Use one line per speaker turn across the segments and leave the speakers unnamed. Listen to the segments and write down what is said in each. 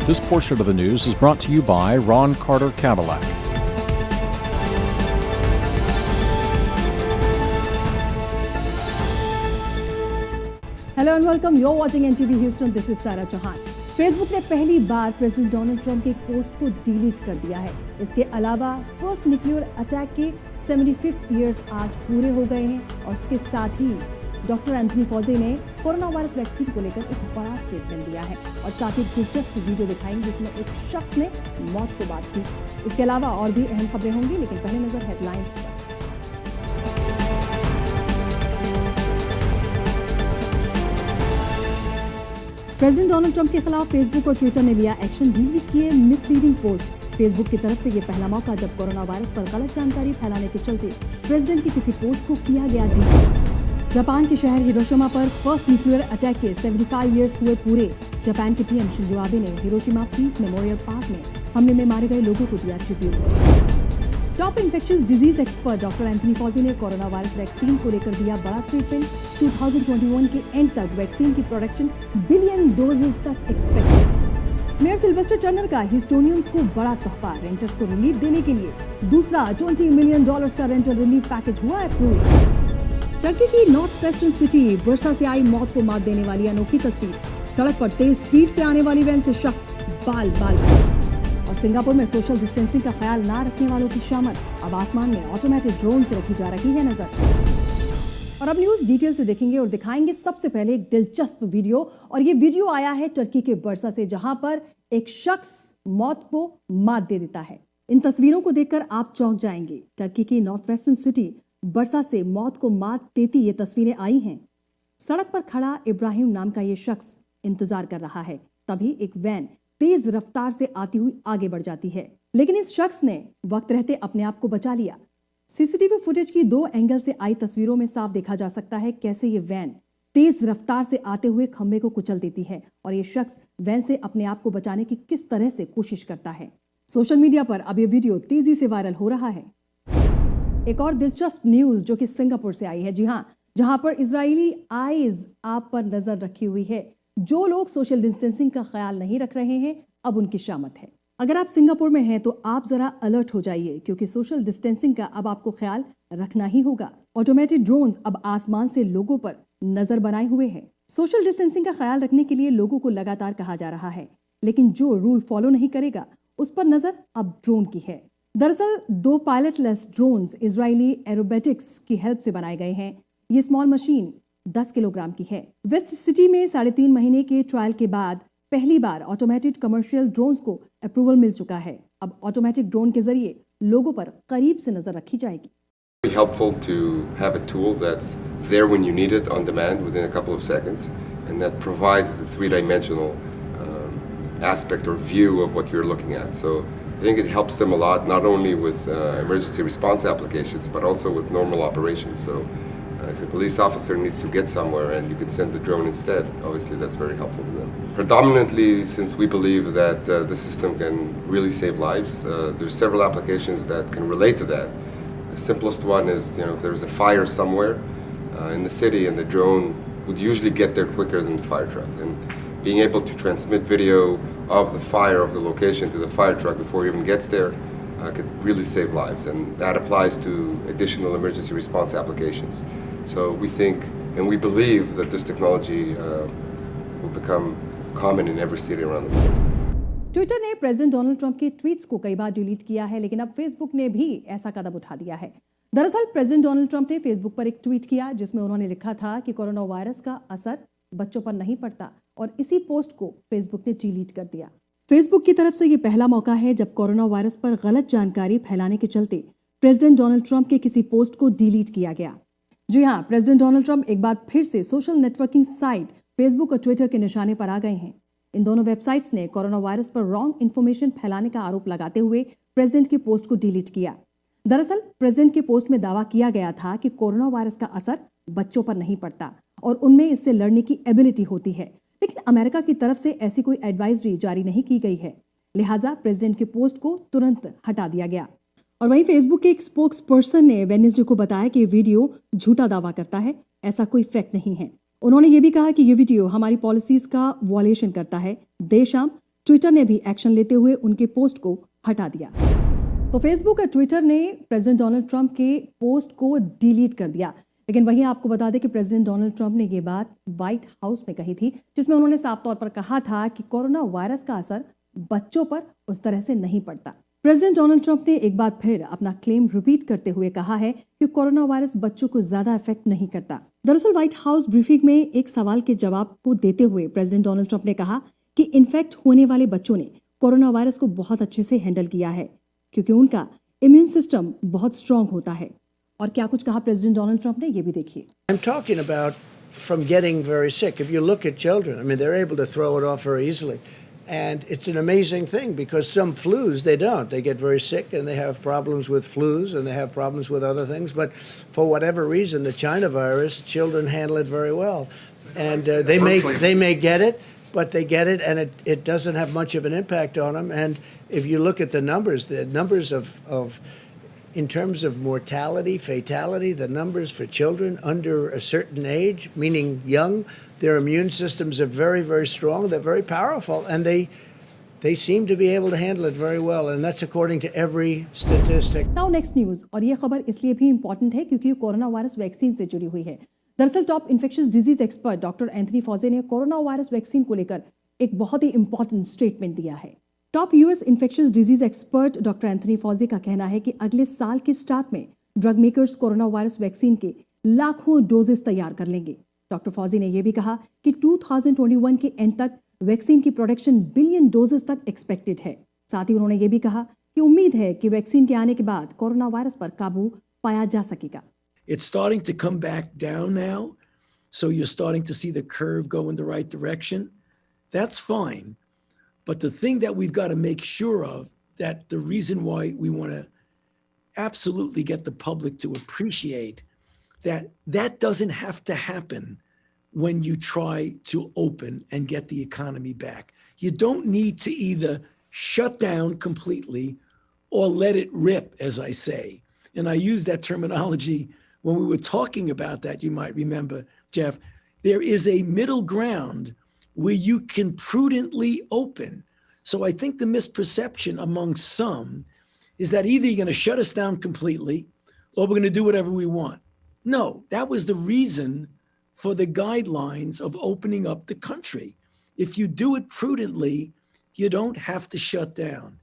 This portion of the news is brought to you by Ron Carter Cadillac.
Hello and welcome. You're watching NTV Houston. This is Sarah Chauhan. Facebook ने पहली बार president Donald Trump के एक post को delete कर दिया है। इसके अलावा फर्स्ट न्यूक्लियर अटैक के 75th ईयर्स आज पूरे हो गए हैं और इसके साथ ही डॉक्टर एंथनी फॉजी ने कोरोना वायरस वैक्सीन को लेकर एक बड़ा स्टेटमेंट दिया है और साथ ही दिलचस्प वीडियो दिखाएंगे जिसमें एक शख्स ने मौत को बात की। इसके अलावा और भी अहम खबरें होंगी, लेकिन पहले नजर हेडलाइंस पर। प्रेसिडेंट डोनाल्ड ट्रंप के खिलाफ फेसबुक और ट्विटर ने लिया एक्शन, डिलीट किए मिसलीडिंग पोस्ट। फेसबुक की तरफ से ये पहला मौका जब कोरोना वायरस पर गलत जानकारी फैलाने के चलते प्रेसिडेंट की किसी पोस्ट को किया गया डिलीट। जापान के शहर हिरोशिमा पर फर्स्ट न्यूक्लियर अटैक के 75 ईयर्स हुए पूरे। जापान के पीएम शिंजो आबे ने हिरोशिमा पीस मेमोरियल पार्क में हमले में मारे गए लोगों को दिया tribute. Top infectious disease expert doctor Anthony Fauci ने कोरोना वायरस वैक्सीन को लेकर दिया बड़ा स्टेटमेंट। 2021 के एंड तक वैक्सीन की प्रोडक्शन बिलियन डोजेस तक एक्सपेक्टेड। मेयर सिल्वेस्टर टर्नर का ह्यूस्टोनियंस को बड़ा तोहफा, रेंटर्स को रिलीफ देने के लिए दूसरा $20 मिलियन का रेंटल रिलीफ पैकेज हुआ अप्रूव। टर्की की नॉर्थ वेस्टर्न सिटी बरसा से आई मौत को मात देने वाली अनोखी तस्वीर। सड़क पर तेज स्पीड से आने वाली वैन से शख्स बाल बचा। और सिंगापुर में सोशल डिस्टेंसिंग का ख्याल ना रखने वालों की शामत अब आसमान में ऑटोमेटिक ड्रोन से रखी जा रही है नजर। और अब न्यूज डिटेल से देखेंगे और दिखाएंगे सबसे पहले एक दिलचस्प वीडियो। और ये वीडियो आया है टर्की के बरसा से, जहां पर एक शख्स मौत को मात दे देता है। इन तस्वीरों को देखकर आप चौंक जाएंगे। टर्की की नॉर्थ वेस्टर्न सिटी बरसा से मौत को मात देती ये तस्वीरें आई हैं। सड़क पर खड़ा इब्राहिम नाम का ये शख्स इंतजार कर रहा है, तभी एक वैन तेज रफ्तार से आती हुई आगे बढ़ जाती है, लेकिन इस शख्स ने वक्त रहते अपने आप को बचा लिया। सीसीटीवी फुटेज की 2 एंगल से आई तस्वीरों में साफ देखा जा सकता है कैसे ये वैन तेज रफ्तार से आते हुए खंबे को कुचल देती है और ये शख्स वैन से अपने आप को बचाने की किस तरह से कोशिश करता है। सोशल मीडिया पर अब ये वीडियो तेजी से वायरल हो रहा है। एक और दिलचस्प न्यूज जो कि सिंगापुर से आई है, जी हाँ, जहां पर इजरायली आईज आप पर नजर रखी हुई है। जो लोग सोशल डिस्टेंसिंग का ख्याल नहीं रख रहे हैं अब उनकी शामत है। अगर आप सिंगापुर में हैं तो आप जरा अलर्ट हो जाइए, क्योंकि सोशल डिस्टेंसिंग का अब आपको ख्याल रखना ही होगा। ऑटोमेटेड ड्रोन्स अब आसमान से लोगों पर नजर बनाए हुए हैं। सोशल डिस्टेंसिंग का ख्याल रखने के लिए लोगों को लगातार कहा जा रहा है, लेकिन जो रूल फॉलो नहीं करेगा उस पर नजर अब ड्रोन की है। दरअसल 2 पायलटलेस ड्रोन्स इजरायली एरोबेटिक्स की हेल्प से बनाए गए हैं। ये स्मॉल मशीन 10 किलोग्राम की है। वेस्ट सिटी में 3.5 महीने के ट्रायल के बाद पहली बार ऑटोमेटिक कमर्शियल ड्रोन्स को अप्रूवल मिल चुका है। अब ऑटोमेटिक ड्रोन के जरिए लोगों पर करीब से नजर रखी जाएगी।
Helpful to have a tool that's there when you need it on demand within a couple of seconds, and that provides the 3-dimensional aspect or view of what you're looking at. So I think it helps them a lot, not only with emergency response applications, but also with normal operations. So if a police officer needs to get somewhere and you can send the drone instead, obviously that's very helpful to them. Predominantly, since we believe that the system can really save lives, there's several applications that can relate to that. The simplest one is, if there's a fire somewhere in the city, and the drone would usually get there quicker than the fire truck. And being able to transmit video of the fire, of the location, to the fire truck before it even gets there could really save lives. And that applies to additional emergency response applications. So we think and we believe that this technology will become common in every city around the world.
Twitter ने president Donald Trump के tweets को कई बार delete किया है, लेकिन अब Facebook ने भी ऐसा कदम उठा दिया है। दरअसल प्रेसिडेंट डोनाल्ड ट्रंप ने फेसबुक पर एक ट्वीट किया जिसमें उन्होंने लिखा था कि कोरोना वायरस का असर बच्चों पर नहीं पड़ता, और इसी पोस्ट को फेसबुक ने डिलीट कर दिया। फेसबुक की तरफ से ये पहला मौका है जब कोरोना वायरस पर गलत जानकारी फैलाने के चलते प्रेसिडेंट डोनाल्ड ट्रंप के किसी पोस्ट को डिलीट किया गया। जी हाँ, प्रेसिडेंट डोनाल्ड ट्रंप एक बार फिर से सोशल नेटवर्किंग साइट फेसबुक और ट्विटर के निशाने पर आ गए हैं। इन दोनों वेबसाइट्स ने कोरोना वायरस पर रॉन्ग इन्फॉर्मेशन फैलाने का आरोप लगाते हुए प्रेसिडेंट की पोस्ट को डिलीट किया। दरअसल प्रेसिडेंट के पोस्ट में दावा किया गया था कि कोरोना वायरस का असर बच्चों पर नहीं पड़ता और उनमें इससे लड़ने की एबिलिटी होती है, लेकिन अमेरिका की तरफ से ऐसी कोई एडवाइजरी जारी नहीं की गई है, लिहाजा प्रेसिडेंट के पोस्ट को तुरंत हटा दिया गया। और वहीं फेसबुक के एक स्पोक्स पर्सन ने वेडनेसडे को बताया कि ये वीडियो झूठा दावा करता है, ऐसा कोई फैक्ट नहीं है। उन्होंने ये भी कहा कि ये वीडियो हमारी पॉलिसीज का वॉलेशन करता है। देर शाम ट्विटर ने भी एक्शन लेते हुए उनके पोस्ट को हटा दिया। तो फेसबुक और ट्विटर ने प्रेसिडेंट डोनाल्ड ट्रंप के पोस्ट को डिलीट कर दिया। लेकिन वहीं आपको बता दें कि प्रेसिडेंट डोनाल्ड ट्रंप ने ये बात व्हाइट हाउस में कही थी, जिसमें उन्होंने साफ तौर पर कहा था कि कोरोना वायरस का असर बच्चों पर उस तरह से नहीं पड़ता। प्रेसिडेंट डोनाल्ड ट्रंप ने एक बार फिर अपना क्लेम रिपीट करते हुए कहा है कि कोरोना वायरस बच्चों को ज्यादा इफेक्ट नहीं करता। दरअसल व्हाइट हाउस ब्रीफिंग में एक सवाल के जवाब को देते हुए प्रेसिडेंट डोनाल्ड ट्रंप ने कहा कि इन्फेक्ट होने वाले बच्चों ने कोरोना वायरस को बहुत अच्छे से हैंडल किया है, क्योंकि उनका इम्यून सिस्टम बहुत स्ट्रांग होता है। और क्या कुछ कहा प्रेसिडेंट डोनाल्ड ट्रंप ने, ये भी देखिए।
I'm talking about from getting very sick. If you look at children, I mean, they're able to throw it off very easily. And it's an amazing thing because some flus, they don't. They get very sick and they have problems with flus and they have problems with other things. But for whatever reason, the China virus, children handle it very well. And they may get it, but they get it and it doesn't have much of an impact on them. And if you look at the numbers of in terms of mortality, fatality, the numbers for children under a certain age, meaning young, their immune systems are very, very strong. They're very powerful, and they seem to be able to handle it very well, and that's according to every statistic.
Now next news, और ये खबर इसलिए भी important है क्योंकि corona virus vaccine से जुड़ी हुई है। दरअसल top infectious disease expert doctor Anthony Fauci ने कोरोना वायरस वैक्सीन को लेकर एक बहुत ही इंपॉर्टेंट स्टेटमेंट दिया है। Top US infectious disease expert doctor Anthony Fauci का कहना है कि अगले साल के स्टार्ट में drug makers corona virus vaccine के लाखों डोजेस तैयार कर लेंगे। डॉक्टर फॉजी ने यह भी कहा कि 2021 के एंड तक वैक्सीन की प्रोडक्शन बिलियन डोजेस तक एक्सपेक्टेड है। साथ ही उन्होंने ये भी कहा कि उम्मीद है कि वैक्सीन के आने के बाद कोरोना वायरस पर काबू पाया जा सकेगा।
It's starting to come back down now, so you're starting to see the curve go in the right direction. That's fine. But the thing that we've got to make sure of, that the reason why we want to absolutely get the public to appreciate that doesn't have to happen when you try to open and get the economy back. You don't need to either shut down completely or let it rip, as I say. And I use that terminology when we were talking about that, you might remember, Jeff. There is a middle ground where you can prudently open. So I think the misperception among some is that either you're going to shut us down completely or we're going to do whatever we want. No, that was the reason for the guidelines of opening up the country. If you do it prudently, you don't have to shut down.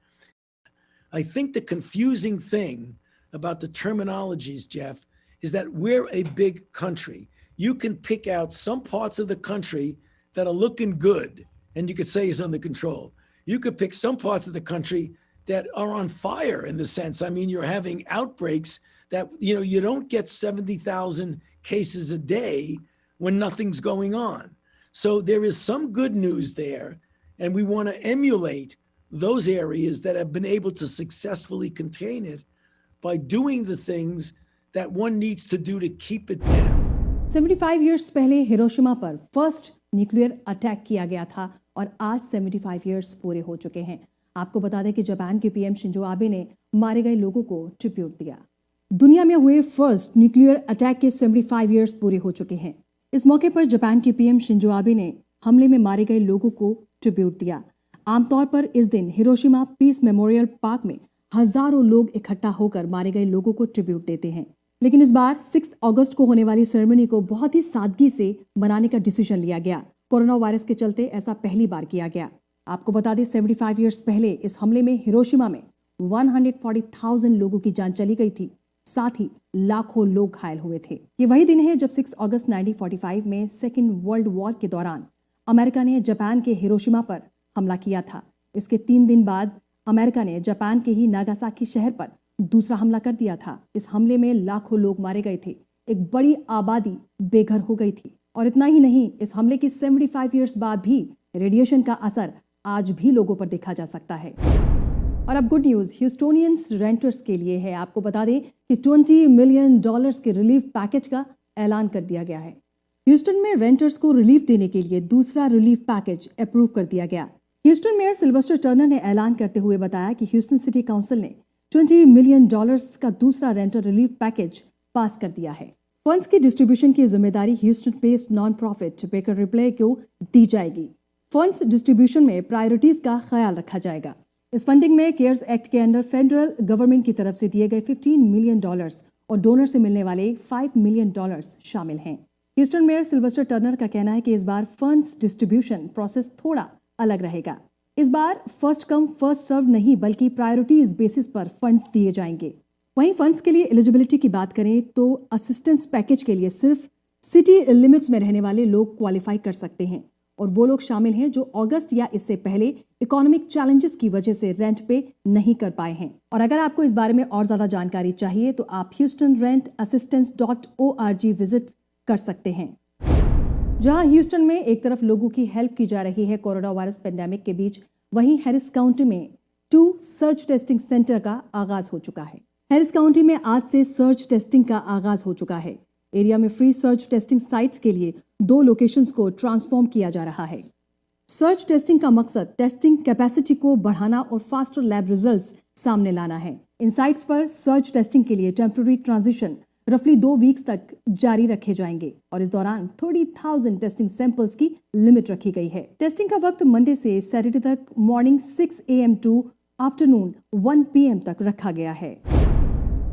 I think the confusing thing about the terminologies, Jeff, is that we're a big country. You can pick out some parts of the country that are looking good, and you could say it's under control. You could pick some parts of the country that are on fire in the sense, I mean, you're having outbreaks that, you don't get 70,000 cases a day when nothing's going on. So there is some good news there, and we want to emulate those areas that have been able to successfully contain it by doing the things that one needs to do to keep it down.
75 years पहले Hiroshima पर first nuclear attack किया गया था और आज 75 years पूरे हो चुके हैं। आपको बता दें कि जापान के पीएम शिंजो आबे ने मारे गए लोगों को ट्रिब्यूट दिया। दुनिया में हुए फर्स्ट न्यूक्लियर अटैक के 75 इयर्स पूरे हो चुके हैं। इस मौके पर जापान के पीएम शिंजो आबे ने हमले में मारे गए लोगों को ट्रिब्यूट दिया। आमतौर पर इस दिन हिरोशिमा पीस मेमोरियल पार्क में हजारों लोग इकट्ठा होकर मारे गए लोगों को ट्रिब्यूट देते हैं, लेकिन इस बार 6 अगस्त को होने वाली सेरेमनी को बहुत ही सादगी से मनाने का डिसीजन लिया गया। कोरोना वायरस के चलते ऐसा पहली बार किया गया। आपको बता दें 75 इयर्स पहले इस हमले में हिरोशिमा में 140,000 लोगों की जान चली गई थी, साथ ही लाखों लोग घायल हुए थे। ये वही दिन है जब 6 अगस्त 1945 में सेकेंड वर्ल्ड वॉर के दौरान अमेरिका ने जापान के हिरोशिमा पर हमला किया था। इसके 3 दिन बाद अमेरिका ने जापान के ही नागासाकी शहर पर दूसरा हमला कर दिया था। इस हमले में लाखों लोग मारे गए थे, एक बड़ी आबादी बेघर हो गई थी। और इतना ही नहीं, इस हमले के 75 इयर्स बाद भी रेडिएशन का असर आज भी लोगों पर देखा जा सकता है। और अब गुड न्यूज ह्यूस्टोनियंस रेंटर्स के लिए है। आपको बता दें कि $20 मिलियन के रिलीफ पैकेज का ऐलान कर दिया गया है। ह्यूस्टन में रेंटर्स को रिलीफ देने के लिए दूसरा रिलीफ पैकेज अप्रूव कर दिया गया। ह्यूस्टन मेयर सिल्वेस्टर टर्नर ने ऐलान करते हुए बताया कि ह्यूस्टन सिटी काउंसिल ने $20 मिलियन का दूसरा रेंटर रिलीफ पैकेज पास कर दिया है। फंड्स की डिस्ट्रीब्यूशन की जिम्मेदारी Houston based non profit baker replay को दी जाएगी। फंड्स डिस्ट्रीब्यूशन में प्रायोरिटीज का ख्याल रखा जाएगा। इस फंडिंग में केयर्स एक्ट के अंडर फेडरल गवर्नमेंट की तरफ से दिए गए $15 मिलियन और डोनर से मिलने वाले $5 मिलियन शामिल हैं। ह्यूस्टन मेयर सिल्वेस्टर टर्नर का कहना है कि इस बार फंड्स डिस्ट्रीब्यूशन प्रोसेस थोड़ा अलग रहेगा। इस बार फर्स्ट कम फर्स्ट सर्व नहीं बल्कि प्रायोरिटीज बेसिस पर फंड्स दिए जाएंगे। वहीं फंड्स के लिए एलिजिबिलिटी की बात करें तो असिस्टेंस पैकेज के लिए सिर्फ सिटी लिमिट्स में रहने वाले लोग क्वालिफाई कर सकते हैं और वो लोग शामिल हैं जो अगस्त या इससे पहले इकोनॉमिक चैलेंजेस की वजह से रेंट पे नहीं कर पाए हैं। और अगर आपको इस बारे में और ज्यादा जानकारी चाहिए तो आप HoustonRentAssistance.org विजिट कर सकते हैं। जहां ह्यूस्टन में एक तरफ लोगों की हेल्प की जा रही है कोरोना वायरस पेंडेमिक के बीच, वहीं हैरिस काउंटी में 2 सर्च टेस्टिंग सेंटर का आगाज हो चुका है। हैरिस काउंटी में आज से सर्च टेस्टिंग का आगाज हो चुका है। एरिया में फ्री सर्च टेस्टिंग साइट्स के लिए 2 लोकेशंस को ट्रांसफॉर्म किया जा रहा है। सर्च टेस्टिंग का मकसद टेस्टिंग कैपेसिटी को बढ़ाना और फास्टर लैब रिजल्ट्स सामने लाना है। इन साइट्स पर सर्च टेस्टिंग के लिए टेम्पररी ट्रांजिशन रफली 2 वीक्स तक जारी रखे जाएंगे और इस दौरान 30,000 टेस्टिंग सैंपल्स की लिमिट रखी गई है। टेस्टिंग का वक्त मंडे से सैटरडे तक morning 6 AM to afternoon 1 PM तक रखा गया है।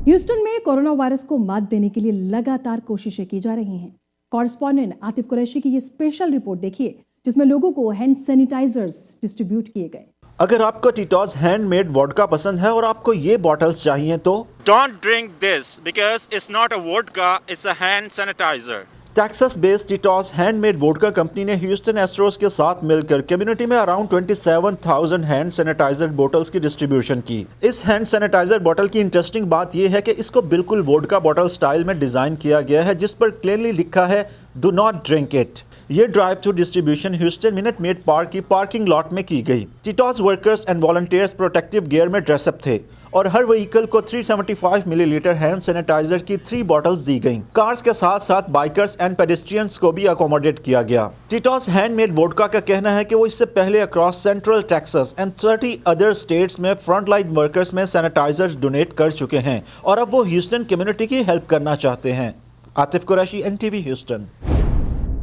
ह्यूस्टन में कोरोना वायरस को मात देने के लिए लगातार कोशिशें की जा रही हैं। कॉरेस्पॉन्डेंट आतिफ कुरैशी की ये स्पेशल रिपोर्ट देखिए जिसमें लोगों को हैंड सैनिटाइजर्स डिस्ट्रीब्यूट किए गए।
अगर आपको टीटॉस हैंडमेड वोडका पसंद है और आपको ये बॉटल्स चाहिए तो
Don't drink this because it's not a vodka, it's a hand sanitizer.
Texas based Tito's handmade vodka company ने ह्यूस्टन एस्ट्रोस के साथ मिलकर कम्युनिटी में अराउंड 27,000 हैंड सैनिटाइजर बोटल्स की डिस्ट्रीब्यूशन की। इस हैंड सैनिटाइजर बोतल की इंटरेस्टिंग बात यह है कि इसको बिल्कुल वोडका बोतल स्टाइल में डिजाइन किया गया है जिस पर क्लियरली लिखा है डू नॉट ड्रिंक इट। ये drive through distribution Houston Minute Maid Park की पार्किंग लॉट में की गई। Tito's workers and volunteers protective gear में ड्रेसअप थे और हर व्हीकल को 375 मिलीलीटर हैंड सैनिटाइजर की 3 बॉटल्स दी गईं। कार्स के साथ साथ बाइकर्स एंड पेडेस्ट्रियंस को भी अकोमोडेट किया गया। टीटॉस हैंडमेड वोडका का कहना है कि वो इससे पहले across central Texas and 30 other states में फ्रंटलाइन वर्कर्स में सैनिटाइजर डोनेट कर चुके हैं और अब वो ह्यूस्टन कम्युनिटी की हेल्प करना चाहते हैं। Atif Qureshi, NTV Houston.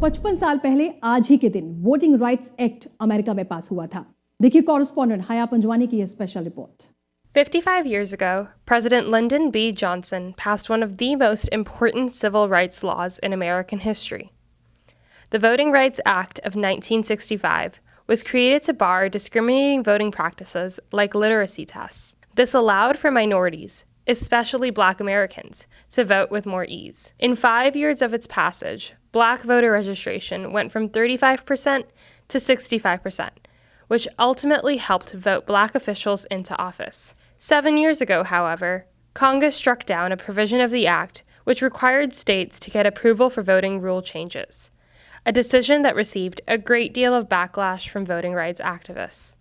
55 साल पहले आज ही के दिन वोटिंग राइट्स एक्ट अमेरिका में पास हुआ था। देखिए कॉरेस्पॉन्डेंट हया पंजवानी की यह special report.
55 years ago, President Lyndon B. Johnson passed one of the most important civil rights laws in American history. The Voting Rights Act of 1965 was created to bar discriminating voting practices like literacy tests. This allowed for minorities, especially Black Americans, to vote with more ease. In 5 years of its passage, Black voter registration went from 35% to 65%, which ultimately helped vote Black officials into office. 7 years ago, however, Congress struck down a provision of the act which required states to get approval for voting rule changes, a decision that received a great deal of backlash from voting rights activists.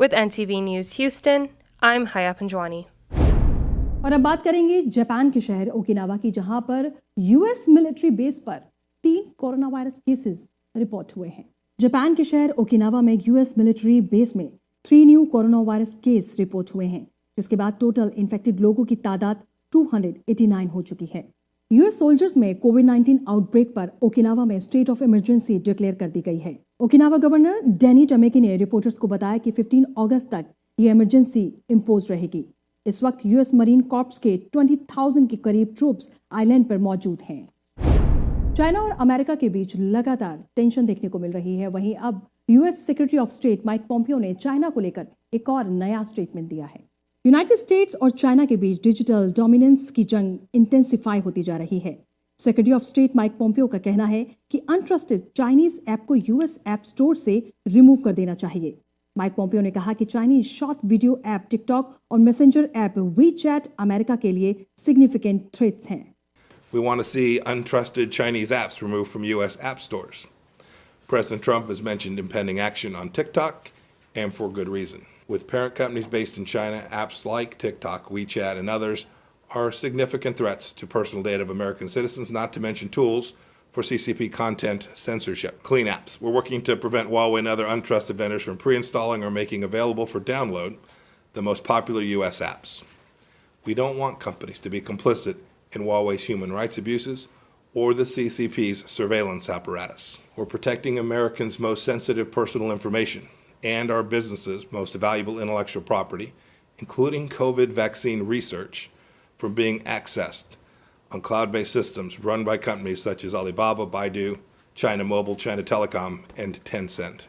With NTV News Houston, I'm Haya Panjwani.
और अब बात करेंगे Japan के शहर Okinawa की, जहां पर US military base पर 3 कोरोना वायरस केसेस रिपोर्ट हुए हैं। जापान के शहर ओकिनावा में US मिलिट्री बेस में 3 new corona virus case report हुए हैं, जिसके बाद टोटल इन्फेक्टेड लोगों की तादाद 289 हो चुकी है। US सोल्जर्स में कोविड-19 आउटब्रेक पर ओकिनावा में स्टेट ऑफ इमरजेंसी डिक्लेयर कर दी गई है। ओकिनावा गवर्नर डैनी टमेकी ने रिपोर्टर्स को बताया कि 15 अगस्त तक ये इमरजेंसी इम्पोज रहेगी। इस वक्त US मरीन कॉर्प्स के 20,000 के करीब ट्रूप्स आइलैंड पर मौजूद हैं। चाइना और अमेरिका के बीच लगातार टेंशन देखने को मिल रही है। वहीं अब US secretary of state Mike Pompeo ने चाइना को लेकर एक और नया स्टेटमेंट दिया है। यूनाइटेड स्टेट्स और चाइना के बीच डिजिटल डोमिनेंस की जंग इंटेंसिफाई होती जा रही है। Secretary of state Mike Pompeo का कहना है कि अनट्रस्टेड चाइनीज ऐप को US ऐप स्टोर से रिमूव कर देना चाहिए। माइक पॉम्पियो ने कहा कि Chinese short video app TikTok और मैसेंजर ऐप वीचैट अमेरिका के लिए सिग्निफिकेंट थ्रेट्स हैं।
We want to see untrusted Chinese apps removed from U.S. app stores. President Trump has mentioned impending action on TikTok, and for good reason. With parent companies based in China, apps like TikTok, WeChat, and others are significant threats to personal data of American citizens, not to mention tools for CCP content censorship. Clean apps. We're working to prevent Huawei and other untrusted vendors from pre-installing or making available for download the most popular U.S. apps. We don't want companies to be complicit in Huawei's human rights abuses or the CCP's surveillance apparatus. We're protecting Americans' most sensitive personal information and our businesses' most valuable intellectual property, including COVID vaccine research, from being accessed on cloud-based systems run by companies such as Alibaba, Baidu, China Mobile, China Telecom, and Tencent.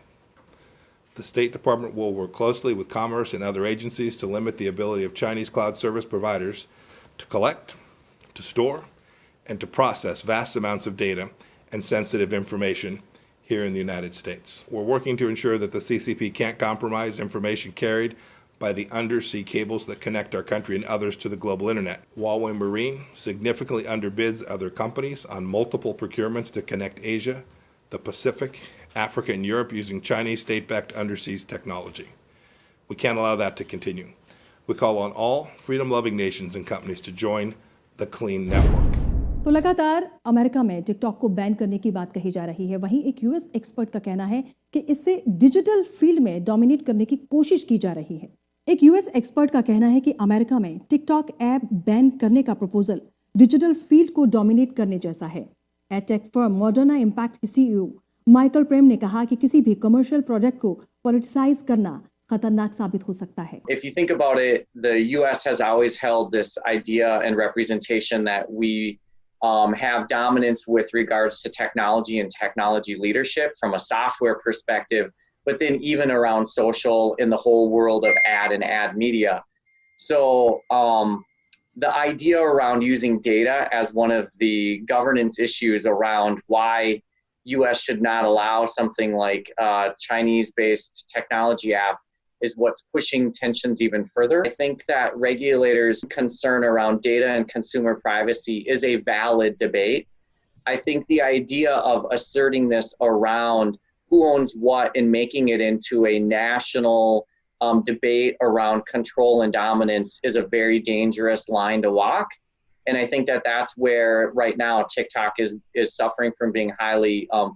The State Department will work closely with Commerce and other agencies to limit the ability of Chinese cloud service providers to collect, to store, and to process vast amounts of data and sensitive information here in the United States. We're working to ensure that the CCP can't compromise information carried by the undersea cables that connect our country and others to the global internet. Huawei Marine significantly underbids other companies on multiple procurements to connect Asia, the Pacific, Africa, and Europe using Chinese state-backed undersea technology. We can't allow that to continue. We call on all freedom-loving nations and companies to join the clean network.
तो लगातार America में TikTok को ban करने की बात कही जा रही है। वहीं एक यूएस एक्सपर्ट का कहना है कि इससे डिजिटल फील्ड में डोमिनेट करने की कोशिश की जा रही है। एक यूएस एक्सपर्ट का कहना है कि अमेरिका में टिकटॉक ऐप बैन करने का प्रपोजल डिजिटल फील्ड को डोमिनेट करने जैसा है। एडटेक फर्म मॉडर्ना इम्पैक्ट के सीईओ माइकल प्रेम ने कहा कि किसी भी कमर्शियल प्रोजेक्ट को पॉलिटिसाइज करना खतरनाक साबित हो सकता है।
If you think about it, the US has always held this idea and representation that we have dominance with regards to technology and technology leadership from a software perspective, but then even around social in the whole world of ad and ad media. So the idea around using data as one of the governance issues around why US should not allow something like a Chinese-based technology app is what's pushing tensions even further. I think that regulators' concern around data and consumer privacy is a valid debate. I think the idea of asserting this around who owns what and making it into a national debate around control and dominance is a very dangerous line to walk. And I think that that's where right now TikTok is suffering from being highly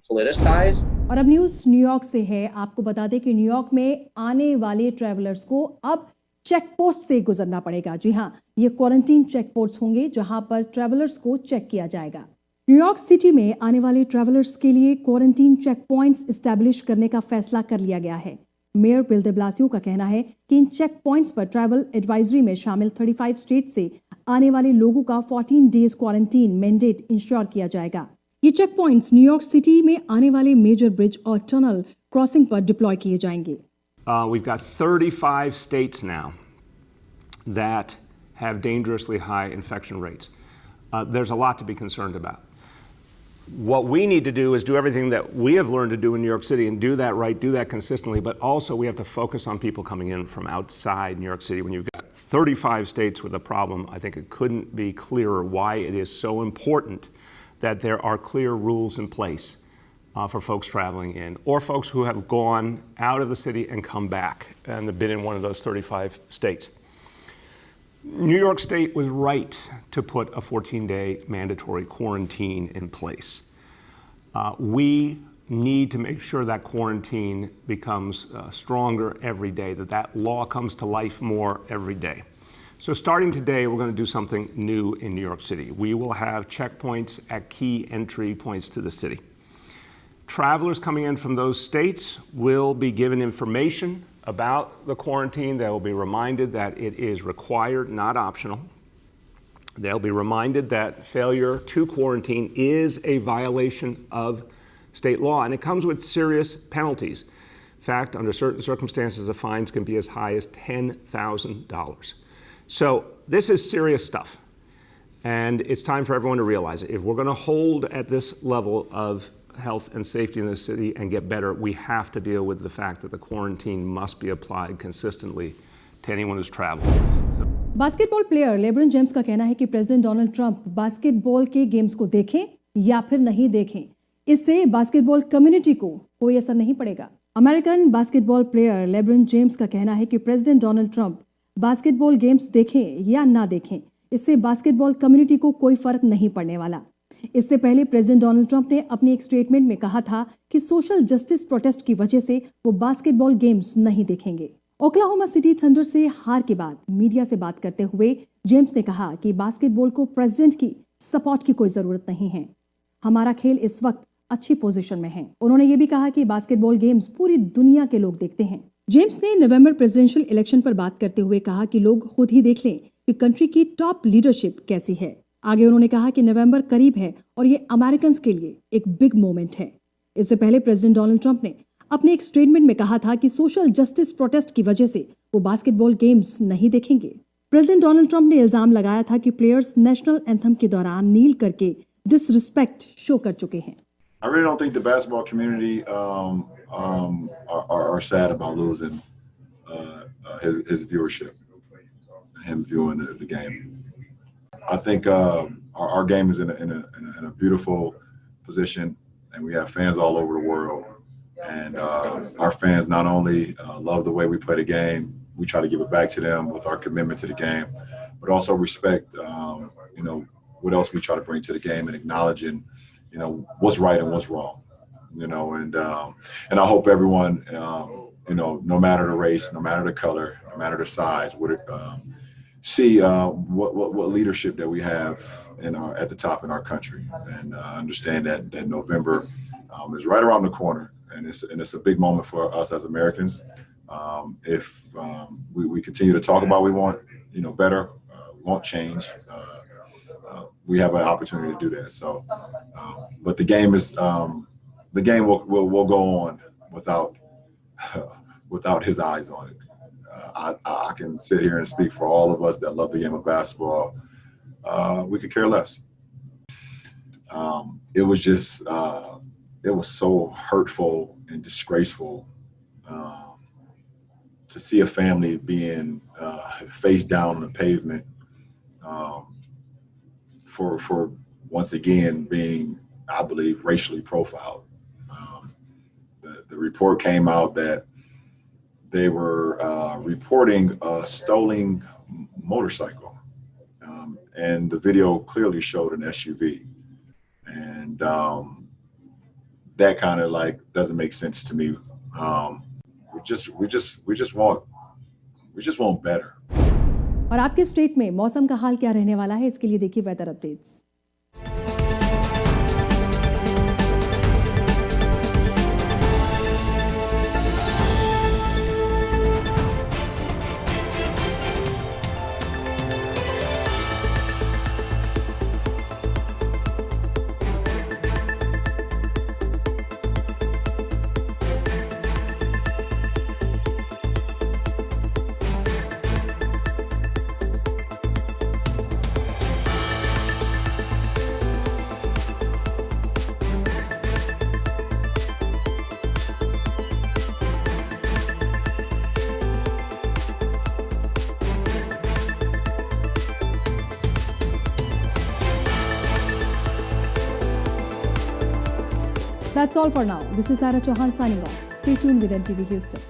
politicized.
और अब news New York से है। आपको बता दें कि New York में आने वाले ट्रैवलर्स को अब चेक पोस्ट से गुजरना पड़ेगा। जी हाँ, ये क्वारंटीन चेक पोस्ट होंगे जहां पर ट्रैवलर्स को चेक किया जाएगा। न्यूयॉर्क सिटी में आने वाले ट्रैवलर्स के लिए क्वारंटीन चेक पॉइंट्स एस्टैब्लिश करने का फैसला कर लिया गया है। मेयर बिल दे ब्लासियो का कहना है कि इन चेक पॉइंट्स पर ट्रैवल एडवाइजरी में शामिल 35 स्टेट से आने वाले लोगों का 14 डेज क्वारंटीन मैंडेट इंश्योर किया जाएगा। ये चेक पॉइंट्स न्यूयॉर्क सिटी में आने वाले मेजर ब्रिज और टनल क्रॉसिंग पर डिप्लॉय किए जाएंगे।
We've got 35 states now that have dangerously high infection rates. There's a lot to be concerned about. What we need to do is do everything that we have learned to do in New York City and do that right, do that consistently, but also we have to focus on people coming in from outside New York City. When you've got 35 states with a problem, I think it couldn't be clearer why it is so important that there are clear rules in place for folks traveling in, or folks who have gone out of the city and come back and have been in one of those 35 states. New York State was right to put a 14-day mandatory quarantine in place. We need to make sure that quarantine becomes stronger every day, that law comes to life more every day. So starting today, we're going to do something new in New York City. We will have checkpoints at key entry points to the city. Travelers coming in from those states will be given information about the quarantine. They will be reminded that it is required, not optional. They'll be reminded that failure to quarantine is a violation of state law, and it comes with serious penalties. In fact, under certain circumstances, the fines can be as high as $10,000. So this is serious stuff, and it's time for everyone to realize it. If we're going to hold at this level of health and safety in the city and get better, we have to deal with the fact that the quarantine must be applied consistently to anyone who's traveling.
Basketball player LeBron James का कहना है कि President Donald Trump basketball के games को देखें या फिर नहीं देखें, इससे बास्केटबॉल कम्युनिटी को कोई असर नहीं पड़ेगा। American basketball player LeBron James का कहना है कि President Donald Trump basketball games देखें या ना देखें, इससे बास्केटबॉल कम्युनिटी को कोई फर्क नहीं पड़ने वाला। इससे पहले प्रेसिडेंट डोनाल्ड ट्रंप ने अपनी एक स्टेटमेंट में कहा था कि सोशल जस्टिस प्रोटेस्ट की वजह से वो बास्केटबॉल गेम्स नहीं देखेंगे। ओक्लाहोमा सिटी थंडर से हार के बाद मीडिया से बात करते हुए जेम्स ने कहा कि बास्केटबॉल को प्रेसिडेंट की सपोर्ट की कोई जरूरत नहीं है। हमारा खेल इस वक्त अच्छी पोजीशन में है। उन्होंने ये भी कहा कि बास्केटबॉल गेम्स पूरी दुनिया के लोग देखते हैं। जेम्स ने नवंबर प्रेसिडेंशियल इलेक्शन पर बात करते हुए कहा कि लोग खुद ही देख लें कि कंट्री की टॉप लीडरशिप कैसी है। आगे उन्होंने कहा कि नवंबर करीब है और ये अमेरिकन्स के लिए एक बिग मोमेंट है। इससे पहले प्रेसिडेंट डोनाल्ड ट्रंप ने अपने एक स्टेटमेंट में कहा था कि सोशल जस्टिस प्रोटेस्ट की वजह से वो बास्केटबॉल गेम्स नहीं देखेंगे। प्रेसिडेंट डोनाल्ड ट्रंप ने इल्जाम लगाया था कि प्लेयर्स नेशनल एंथम के दौरान नील करके डिसरिस्पेक्ट शो कर चुके हैं।
I really don't think the basketball community are sad about losing his viewership, him viewing the game. I think our game is in a beautiful position, and we have fans all over the world. And our fans not only love the way we play the game, we try to give it back to them with our commitment to the game, but also respect, what else we try to bring to the game and acknowledging, what's right and what's wrong, and I hope everyone, no matter the race, no matter the color, no matter the size, would see what leadership that we have at the top in our country, and understand that November is right around the corner, and it's a big moment for us as Americans. If we continue to talk about we want better, we want change. We have an opportunity to do that. So, but the game will go on without his eyes on it. I can sit here and speak for all of us that love the game of basketball. We could care less. It was just, it was so hurtful and disgraceful to see a family being face down on the pavement. For once again being, I believe, racially profiled. The report came out that they were reporting a stolen motorcycle, and the video clearly showed an SUV, and that kind of doesn't make sense to me. We just want better.
और आपके state में मौसम का हाल क्या रहने वाला है, इसके लिए देखिए weather updates. That's all for now. This is Sarah Chauhan signing off. Stay tuned with NTV Houston.